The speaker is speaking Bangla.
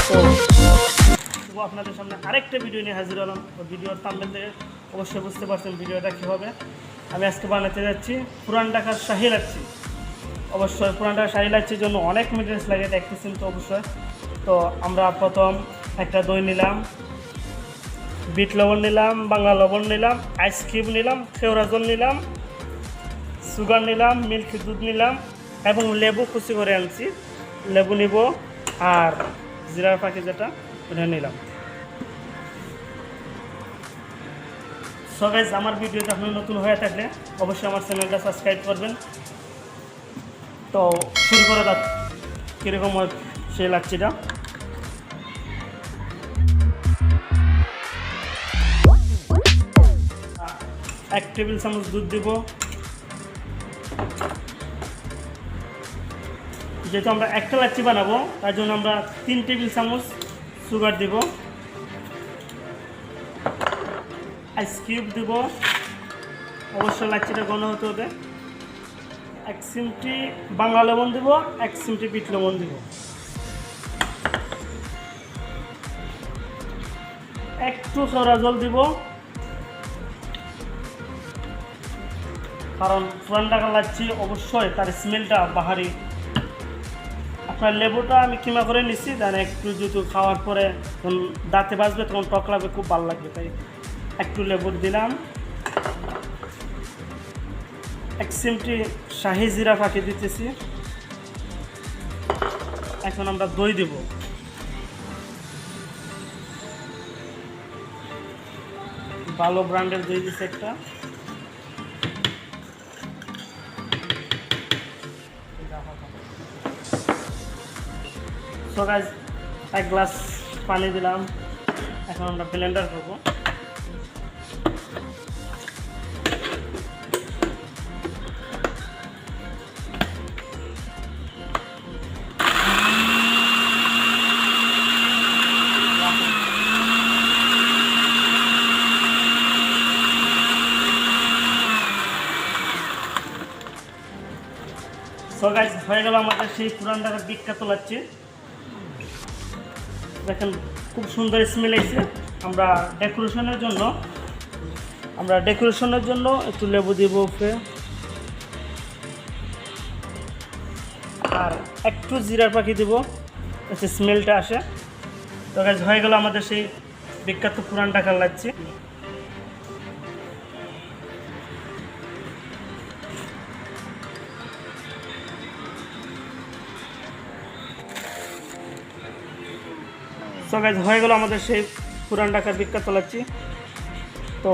তো আপনাদের সামনে আরেকটা ভিডিও নিয়ে হাজির হলাম। ভিডিওর থাম্বনেল থেকে অবশ্যই বুঝতে পারছেন ভিডিওটা কী হবে। আমি আজকে বানাতে যাচ্ছি পুরান ঢাকার শাহী লাচ্ছি। অবশ্যই পুরান ঢাকার শাহী লাচ্ছির জন্য অনেক মেটেরিয়ালস লাগে, দেখতেছেন তো অবশ্যই। তো আমরা প্রথম একটা দই নিলাম, বিট লবণ নিলাম, বাংলা লবণ নিলাম, আইস কিউব নিলাম, খেওড়া জল নিলাম, সুগার নিলাম, মিল্ক দুধ নিলাম এবং লেবু কুচি করে আনছি, লেবু নিব আর জিরার পাখি যেটা ওটা নিলাম। সো গাইস, আমার ভিডিওতে আপনি নতুন হয়ে থাকলে অবশ্যই আমার চ্যানেলটা সাবস্ক্রাইব করবেন। তো শুরু করে দাও কীরকম হয় সেই লাচ্ছিটা। এক টেবিল চামচ দুধ দিব, যেহেতু আমরা একটা লাচ্ছি বানাবো তার জন্য আমরা 3 টেবিল চামচ সুগার দিব, আইস কিউব দিব, অবশ্যই লাচ্ছিটা ঘন হতে হবে, 1 চিমটি বাংলা লবণ দিব, 1 চিমটি বিট লবণ দিব, একটু খেওড়া জল দিব, কারণ পুরান ঢাকা লাচ্ছি অবশ্যই তার স্মেলটা বাহারি। আপনার লেবুটা আমি কিমা করে নিচ্ছি, দেন একটু যেহেতু খাওয়ার পরে যখন দাঁতে বাজবে তখন টক লাগবে, খুব ভালো লাগবে, তাই একটু লেবুর দিলাম। 1 চিমটি শাহি জিরা ফাঁকি দিতেছি। এখন আমরা দই দিব, ভালো ব্র্যান্ডের দই দিচ্ছে একটা। সো গাইস, 1 গ্লাস পানি দিলাম। এখন আমরা ব্লেন্ডার করব। সো গাইস, হয়ে গেল আমাদের সেই পুরান ঢাকার বিখ্যাত লাচ্ছি। দেখেন খুব সুন্দর স্মেল এসেছে। আমরা ডেকোরেশনের জন্য একটু লেবু দিব উপরে, আর একটু জিরার পাখি দিব, যাতে স্মেলটা আসে। তো গাইস, হয়ে গেল আমাদের সেই বিখ্যাত পুরান ঢাকার লাচ্ছি। সো গাইস, হয়ে গেল আমাদের সেই পুরান ঢাকার বিখ্যাত লাচ্ছি। তো